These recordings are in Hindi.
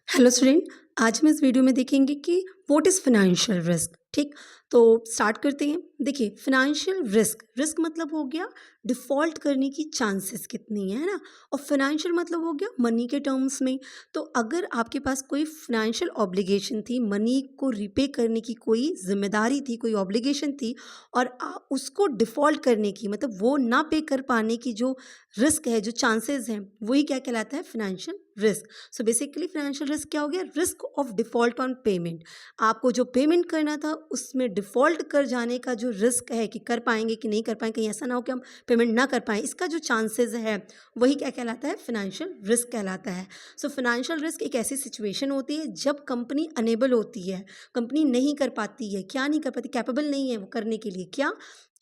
Hello student. आज हम इस वीडियो में देखेंगे कि व्हाट इज़ फाइनेंशियल रिस्क। ठीक, तो स्टार्ट करते हैं। देखिए, फाइनेंशियल रिस्क रिस्क मतलब हो गया डिफ़ॉल्ट करने की चांसेस कितनी है ना, और फाइनेंशियल मतलब हो गया मनी के टर्म्स में। तो अगर आपके पास कोई फाइनेंशियल ऑब्लिगेशन थी, मनी को रिपे करने की कोई जिम्मेदारी थी, कोई ऑब्लिगेशन थी, और उसको डिफ़ॉल्ट करने की मतलब वो ना पे कर पाने की जो रिस्क है, जो चांसेस हैं, वही क्या कहलाता है? Financial risk. So basically financial risk क्या हो गया? Risk of default on payment. आपको जो पेमेंट करना था उसमें डिफ़ॉल्ट कर जाने का जो रिस्क है कि कर पाएंगे कि नहीं कर पाएंगे, कहीं ऐसा ना हो कि हम पेमेंट ना कर पाएँ, इसका जो चांसेस है वही क्या कहलाता है? फाइनेंशियल रिस्क कहलाता है। सो फाइनेंशियल रिस्क एक ऐसी सिचुएशन होती है जब कंपनी अनेबल होती है, कंपनी नहीं कर पाती है, क्या नहीं कर पाती, कैपेबल नहीं है वो करने के लिए, क्या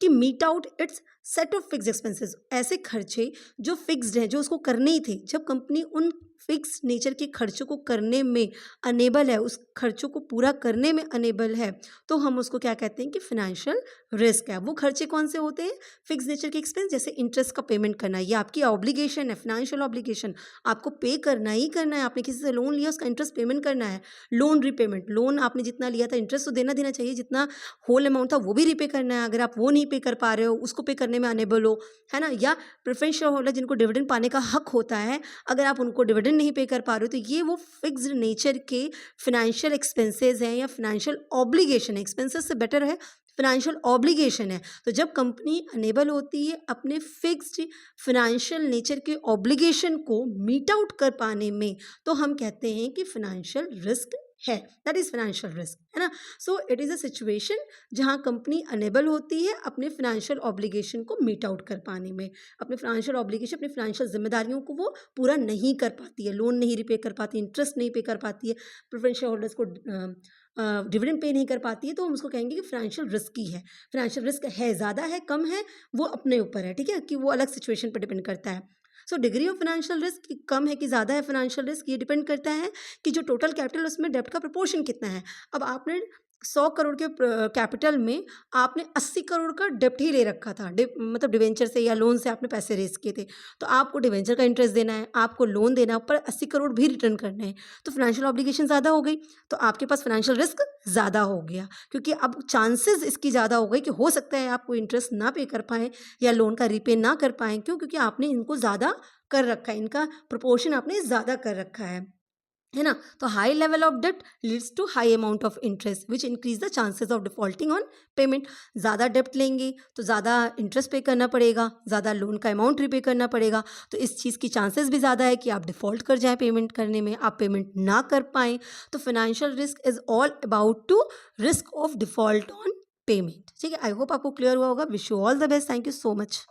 कि meet out its set of fix expenses. ऐसे खर्चे जो फिक्स्ड हैं, जो उसको करने ही थे, जब कंपनी उन फिक्स नेचर के खर्चों को करने में अनेबल है, उस खर्चों को पूरा करने में अनेबल है, तो हम उसको क्या कहते हैं कि फाइनेंशियल रिस्क है। वो खर्चे कौन से होते हैं? फिक्स नेचर के एक्सपेंस, जैसे इंटरेस्ट का पेमेंट करना, ये आपकी ऑब्लिगेशन है, फाइनेंशियल ऑब्लिगेशन, आपको पे करना ही करना है। आपने किसी से लोन लिया, उसका इंटरेस्ट पेमेंट करना है। लोन रिपेमेंट, लोन आपने जितना लिया था इंटरेस्ट तो देना देना चाहिए, जितना होल अमाउंट था वो भी रिपे करना है। अगर आप वो नहीं पे कर पा रहे हो, उसको पे करने में अनेबल हो, है ना, या प्रेफरेंस शेयर होल्डर जिनको डिविडेंड पाने का हक होता है, अगर आप उनको डिविडेंड नहीं पे कर पा रहे हो, तो ये वो फिक्स्ड नेचर के फाइनेंशियल एक्सपेंसेस हैं या फाइनेंशियल ऑब्लिगेशन है। एक्सपेंसेस से बेटर है फाइनेंशियल ऑब्लिगेशन है। तो जब कंपनी अनेबल होती है अपने फिक्स्ड फाइनेंशियल नेचर के ऑब्लिगेशन को मीट आउट कर पाने में, तो हम कहते हैं कि फाइनेंशियल रिस्क है, दैट इज फाइनेंशियल रिस्क, है ना। So it is a situation जहाँ कंपनी अनेबल होती है अपने फाइनेंशियल ऑब्लिगेशन को मीट आउट कर पाने में, अपने फाइनेंशियल ऑब्लिगेशन, अपनी फाइनेंशियल जिम्मेदारियों को वो पूरा नहीं कर पाती है, लोन नहीं रिपे कर पाती, इंटरेस्ट नहीं पे कर पाती है, प्रेफरेंस शेयर होल्डर्स को डिविडेंड पे नहीं कर पाती है, तो हम उसको कहेंगे कि फाइनेंशियल रिस्की है। फाइनेंशियल रिस्क है, ज़्यादा है, कम है, वो अपने ऊपर है, ठीक है, कि वो अलग सिचुएशन पर डिपेंड करता है। So degree of financial risk कम है कि ज़्यादा है फाइनेंशियल रिस्क, ये डिपेंड करता है कि जो टोटल कैपिटल उसमें डेब्ट का प्रोपोर्शन कितना है। अब आपने 100 करोड़ के कैपिटल में आपने 80 करोड़ का डेब्ट ही ले रखा था, मतलब डिवेंचर से या लोन से आपने पैसे रेज किए थे, तो आपको डिवेंचर का इंटरेस्ट देना है, आपको लोन देना है, ऊपर 80 करोड़ भी रिटर्न करने हैं, तो फाइनेंशियल ऑब्लिगेशन ज़्यादा हो गई, तो आपके पास फाइनेंशियल रिस्क ज़्यादा हो गया, क्योंकि अब चांसेस इसकी ज़्यादा हो गई कि हो सकता है आपको इंटरेस्ट ना पे कर पाएँ या लोन का रीपे ना कर पाएँ। क्यों? क्योंकि आपने इनको ज़्यादा कर रखा है, इनका प्रोपोर्शन आपने ज़्यादा कर रखा है ना। तो high level of debt leads to high amount of interest which increase the chances of defaulting on payment. ज़्यादा डेप्ट लेंगे तो ज़्यादा इंटरेस्ट पे करना पड़ेगा, ज़्यादा लोन का अमाउंट रिपे करना पड़ेगा, तो इस चीज़ की चांसेस भी ज़्यादा है कि आप डिफ़ॉल्ट कर जाएं पेमेंट करने में, आप पेमेंट ना कर पाएँ। तो financial risk is all about to risk of default on payment. ठीक है, आई होप आपको क्लियर हुआ होगा। Wish you all the best. Thank you so much.